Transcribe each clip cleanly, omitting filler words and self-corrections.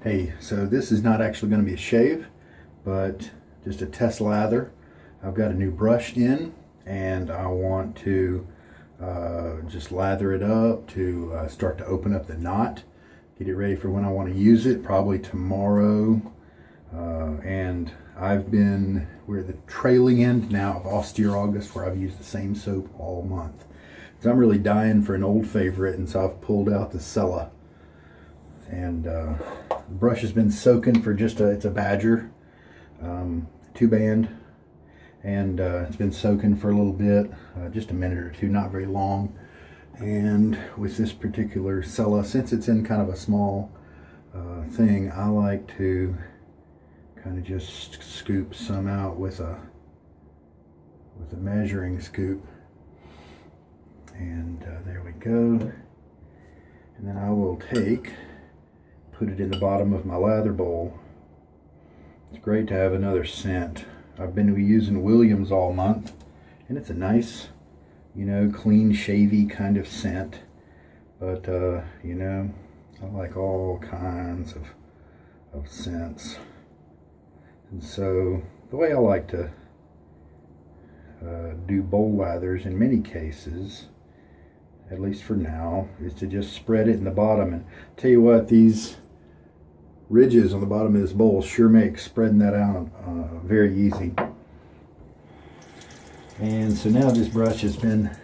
Hey, so this is not actually going to be a shave, but just a test lather. I've got a new brush in, and I want to just lather it up to start to open up the knot, get it ready for when I want to use it, probably tomorrow. And we're at the trailing end now of austere August, where I've used the same soap all month. So I'm really dying for an old favorite, and so I've pulled out the Cella. And the brush has been soaking for it's a Badger 2-band, and it's been soaking for a little bit, just a minute or two, not very long. And with this particular Cella, since it's in kind of a small thing, I like to kind of just scoop some out with a measuring scoop. And there we go. And then I will put it in the bottom of my lather bowl. It's great to have another scent. I've been using Williams all month, and it's a nice, clean, shavy kind of scent. But, I like all kinds of scents. And so, the way I like to do bowl lathers in many cases, at least for now, is to just spread it in the bottom. And tell you what, these ridges on the bottom of this bowl sure make spreading that out very easy. And so now this brush has been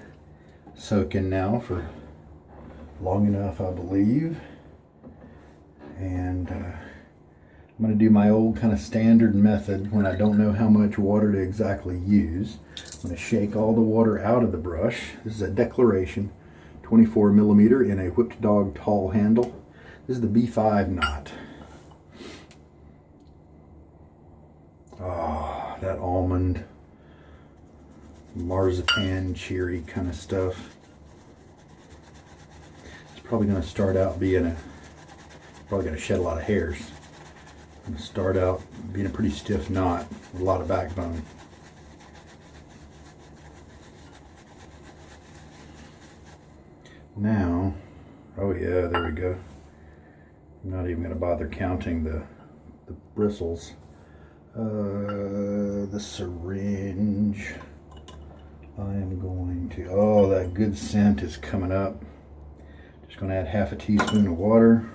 soaking now for long enough, I believe. And I'm going to do my old kind of standard method when I don't know how much water to exactly use. I'm going to shake all the water out of the brush. This is a Declaration 24 millimeter in a whipped dog tall handle. This is the B5 knot. Ah, that almond, marzipan, cherry kind of stuff. It's probably going to start out being probably going to shed a lot of hairs. It's going to start out being a pretty stiff knot with a lot of backbone. Now, oh yeah, there we go. I'm not even going to bother counting the bristles. The syringe, I am going to, oh, that good scent is coming up. Just going to add half a teaspoon of water.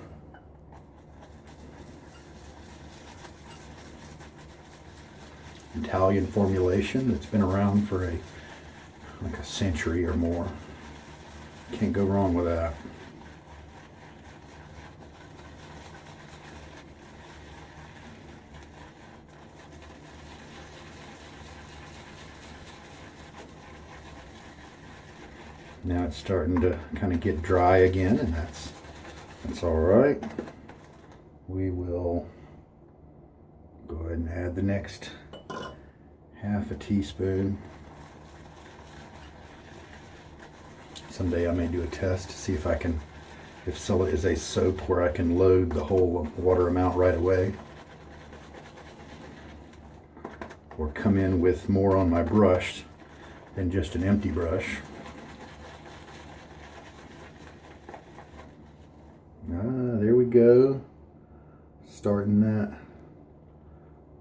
Italian formulation that's been around for like a century or more. Can't go wrong with that. Now it's starting to kind of get dry again, and that's all right. We will go ahead and add the next half a teaspoon. Someday I may do a test to see if Cella is a soap where I can load the whole water amount right away, or come in with more on my brush than just an empty brush. There we go. Starting that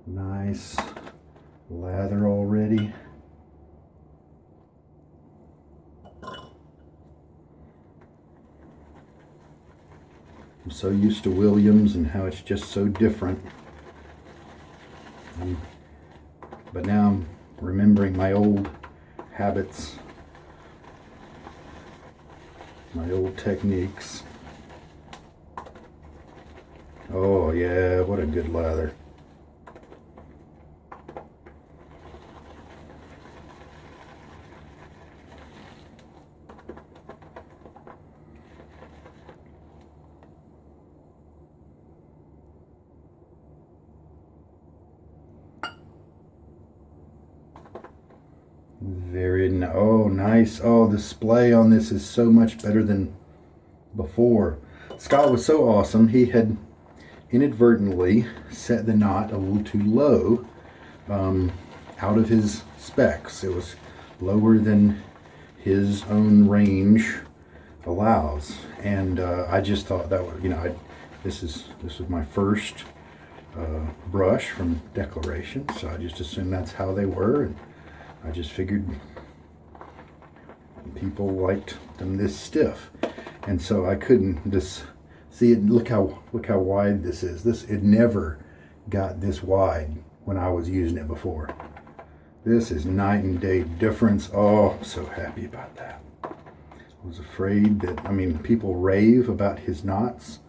nice lather already. I'm so used to Williams and how it's just so different. But now I'm remembering my old habits, my old techniques. Oh yeah, what a good lather. Oh, nice. Oh, the splay on this is so much better than before. Scott was so awesome. He had inadvertently set the knot a little too low out of his specs. It was lower than his own range allows, and I just thought that would, this was my first brush from Declaration, so I just assumed that's how they were, and I just figured people liked them this stiff, and so I couldn't just see it. Look how wide this is. It never got this wide when I was using it before. This is night and day difference. Oh, I'm so happy about that. I was afraid that, I mean, people rave about his knots,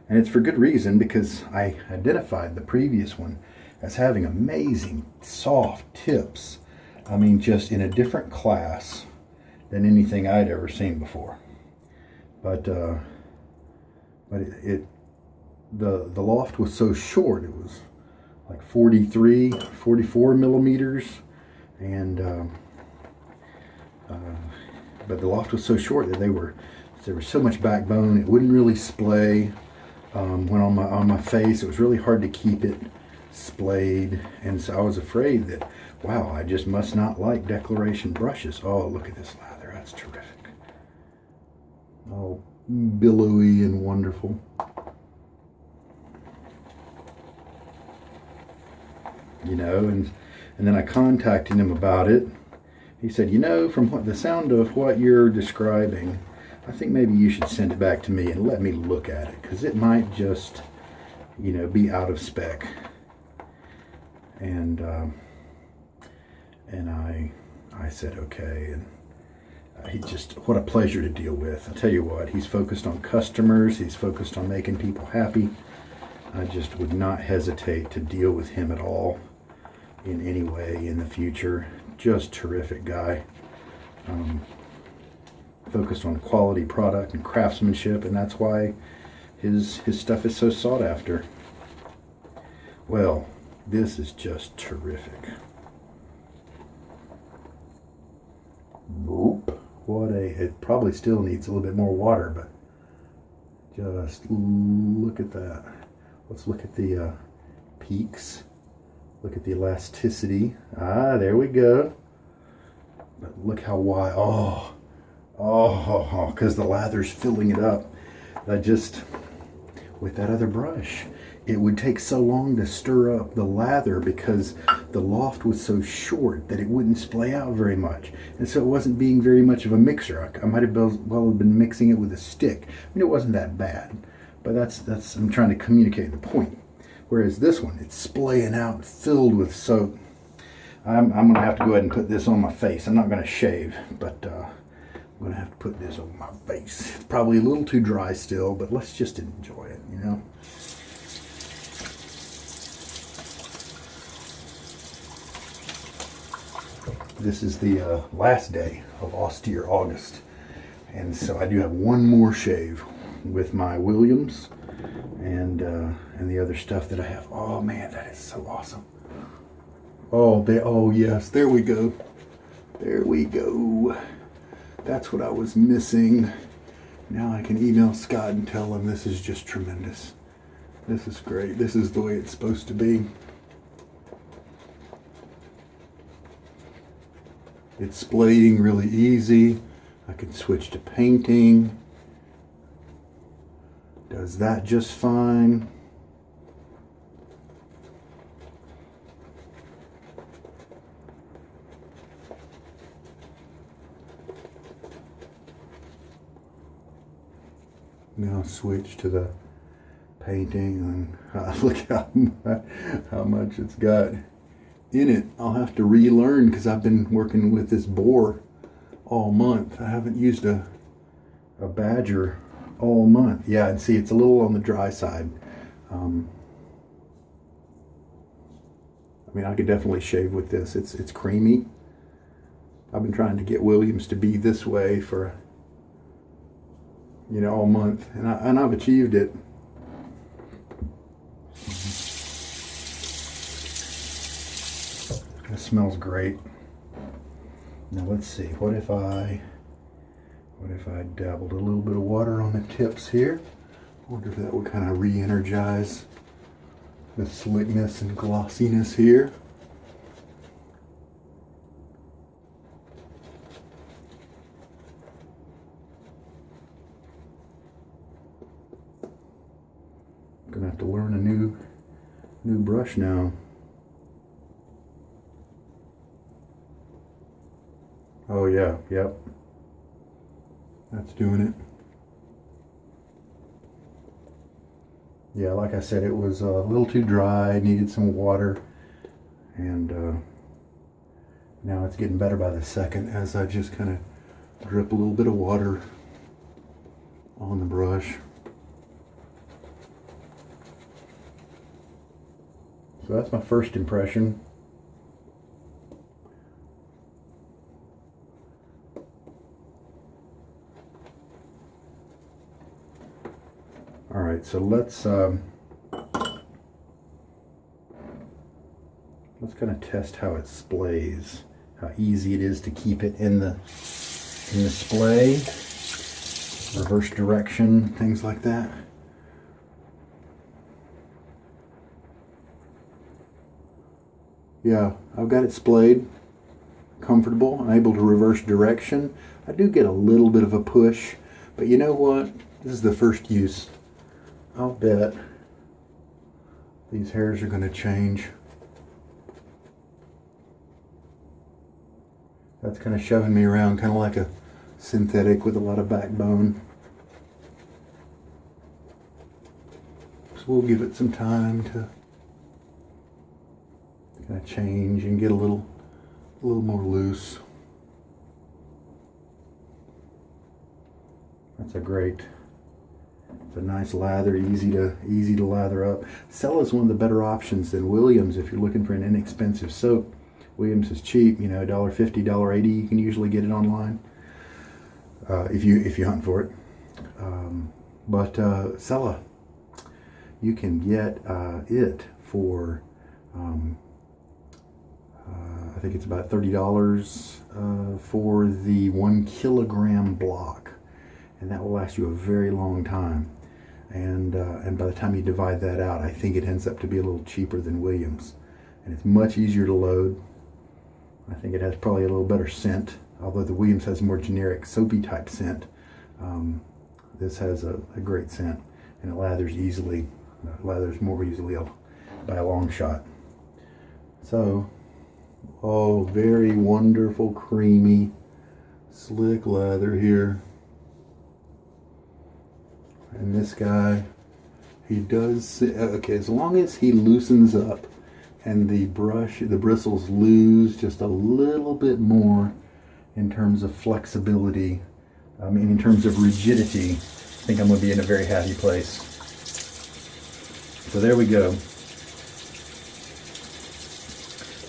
and it's for good reason, because I identified the previous one as having amazing soft tips. I mean, just in a different class than anything I'd ever seen before. But the loft was so short. It was like 43, 44 millimeters, and but the loft was so short that there was so much backbone. It wouldn't really splay. When on my face, it was really hard to keep it splayed, and so I was afraid that, wow, I just must not like Declaration brushes. Oh, look at this lather. That's terrific. Oh, billowy and wonderful. You know, and then I contacted him about it. He said, you know, from the sound of what you're describing, I think maybe you should send it back to me and let me look at it, because it might just, you know, be out of spec. And I said okay, and he just, what a pleasure to deal with. I'll tell you what, he's focused on customers, he's focused on making people happy. I just would not hesitate to deal with him at all in any way in the future. Just terrific guy. Focused on quality product and craftsmanship, and that's why his stuff is so sought after. Well, this is just terrific. Nope. It probably still needs a little bit more water, but just look at that. Let's look at the peaks. Look at the elasticity. Ah, there we go. But look how wide. Oh, because the lather's filling it up. With that other brush, it would take so long to stir up the lather because the loft was so short that it wouldn't splay out very much. And so it wasn't being very much of a mixer. I might have well have been mixing it with a stick. I mean, it wasn't that bad, but that's I'm trying to communicate the point. Whereas this one, it's splaying out, filled with soap. I'm going to have to go ahead and put this on my face. I'm not going to shave, but I'm going to have to put this on my face. It's probably a little too dry still, but let's just enjoy it, you know? This is the last day of austere August, and so I do have one more shave with my Williams and the other stuff that I have. Oh man, that is so awesome. Oh yes, there we go. There we go. That's what I was missing. Now I can email Scott and tell him this is just tremendous. This is great. This is the way it's supposed to be. It's splaying really easy. I can switch to painting. Does that just fine. Now switch to the painting, and look how much it's got in it. I'll have to relearn because I've been working with this boar all month. I haven't used a badger all month. Yeah, and see, it's a little on the dry side. I mean, I could definitely shave with this. It's creamy. I've been trying to get Williams to be this way for, you know, all month, and I've achieved it. It smells great. Now let's see. What if I dabbled a little bit of water on the tips here? I wonder if that would kind of re-energize the slickness and glossiness here. gonna have to learn a new brush now. Oh yeah, yep. That's doing it. Yeah, like I said, it was a little too dry, needed some water, and now it's getting better by the second as I just kind of drip a little bit of water on the brush. So that's my first impression. All right, so let's kind of test how it splays, how easy it is to keep it in the splay, reverse direction, things like that. Yeah, I've got it splayed, comfortable. I'm able to reverse direction. I do get a little bit of a push, but you know what? This is the first use. I'll bet these hairs are going to change. That's kind of shoving me around, kind of like a synthetic with a lot of backbone. So we'll give it some time to kind of change and get a little more loose. That's it's a nice lather, easy to lather up. Cella is one of the better options than Williams if you're looking for an inexpensive soap. Williams is cheap, you know, $1.50, $1.80. You can usually get it online if you hunt for it. But Cella, you can get it for I think it's about $30 for the 1 kilogram block, and that will last you a very long time. And by the time you divide that out, I think it ends up to be a little cheaper than Williams, and it's much easier to load. I think it has probably a little better scent, although the Williams has a more generic soapy type scent. This has a great scent, and it lathers easily, lathers more easily by a long shot. So, oh, very wonderful, creamy, slick lather here. And this guy, he does, okay, as long as he loosens up and the bristles lose just a little bit more in terms of flexibility, I mean in terms of rigidity, I think I'm going to be in a very happy place. So there we go.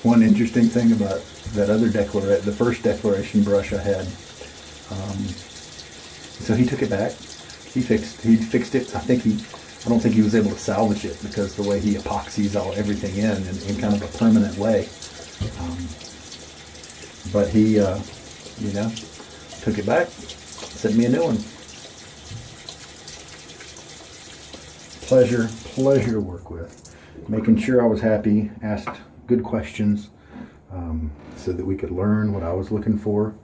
One interesting thing about that other the first Declaration brush I had, so he took it back. He fixed it. I don't think he was able to salvage it because the way he epoxies everything in kind of a permanent way. But he, took it back, sent me a new one. Pleasure to work with. Making sure I was happy, asked good questions, so that we could learn what I was looking for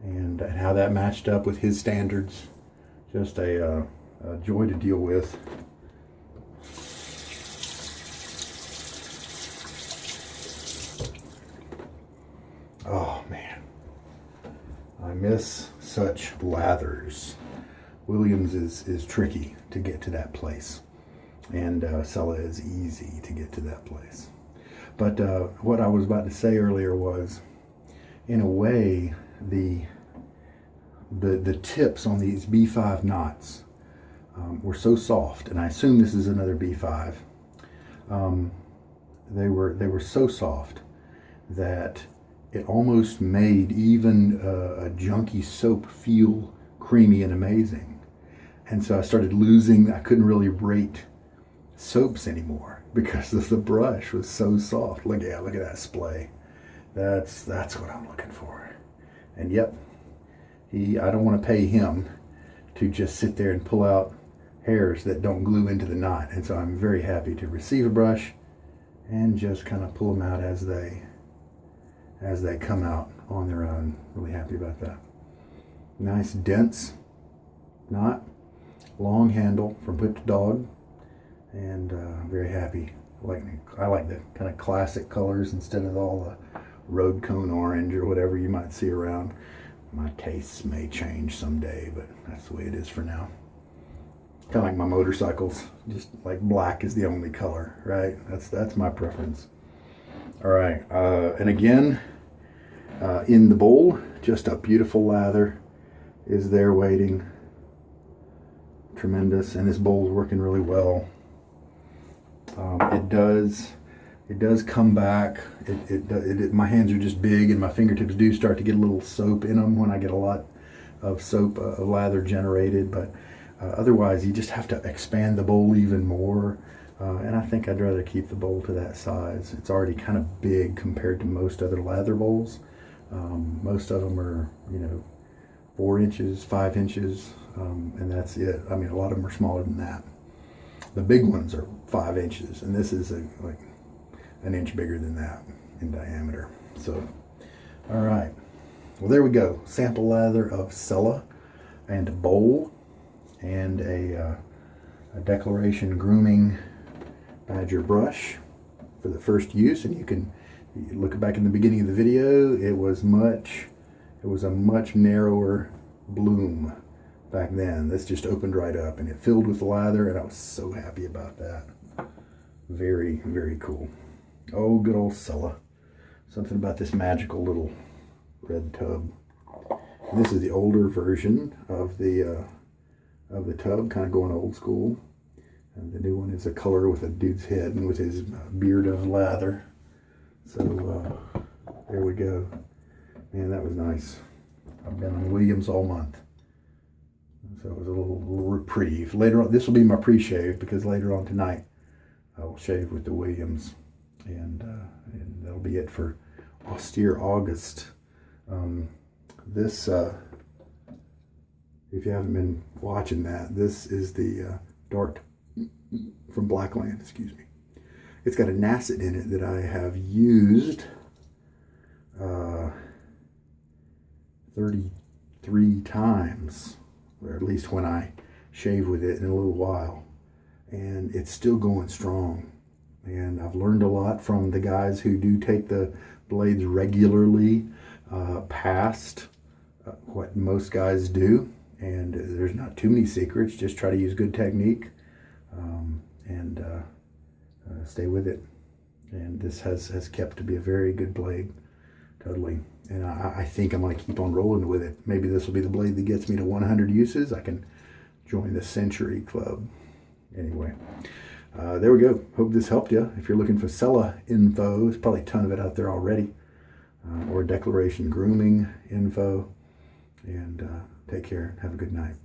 and how that matched up with his standards. Just a joy to deal with. Oh man, I miss such lathers. Williams is tricky to get to that place, and Cella is easy to get to that place. But what I was about to say earlier was, in a way, the tips on these B5 knots were so soft, and I assume this is another B5. They were so soft that it almost made even a junky soap feel creamy and amazing. And so I started I couldn't really rate soaps anymore because the brush was so soft. Look at that splay. That's what I'm looking for. And yep, I don't want to pay him to just sit there and pull out hairs that don't glue into the knot. And so I'm very happy to receive a brush and just kind of pull them out as they come out on their own. Really happy about that. Nice dense knot, long handle from whip to dog, and and I'm very happy. I like the kind of classic colors instead of all the road cone orange or whatever you might see around. My tastes may change someday, but that's the way it is for now. Kind of like my motorcycles, just like black is the only color, right? That's my preference. All right, and again, in the bowl, just a beautiful lather is there waiting. Tremendous, and this bowl's working really well. It does come back. My hands are just big, and my fingertips do start to get a little soap in them when I get a lot of soap of lather generated. But otherwise, you just have to expand the bowl even more. And I think I'd rather keep the bowl to that size. It's already kind of big compared to most other lather bowls. Most of them are, 4 inches, 5 inches, and that's it. I mean, a lot of them are smaller than that. The big ones are 5 inches, and this is like an inch bigger than that in diameter. So, all right. Well, there we go. Sample lather of Cella and a bowl and a Declaration Grooming Badger brush for the first use. And you can look back in the beginning of the video. It was a much narrower bloom back then. This just opened right up and it filled with lather, and I was so happy about that. Very, very cool. Oh, good old Cella. Something about this magical little red tub. And this is the older version of the tub, kind of going old school. And the new one is a color with a dude's head and with his beard of lather. So there we go. Man, that was nice. I've been on Williams all month. So it was a little reprieve. Later on, this will be my pre-shave, because later on tonight I will shave with the Williams. And that'll be it for austere August. This, if you haven't been watching that, this is the Dart from Blackland, excuse me. It's got an acid in it that I have used 33 times, or at least when I shave with it in a little while, and it's still going strong. And I've learned a lot from the guys who do take the blades regularly past what most guys do, and there's not too many secrets. Just try to use good technique and stay with it. And this has kept to be a very good blade, totally. And I think I'm going to keep on rolling with it. Maybe this will be the blade that gets me to 100 uses. I can join the Century Club. Anyway, there we go. Hope this helped you. If you're looking for Cella info, there's probably a ton of it out there already. Or Declaration Grooming info. And take care. Have a good night.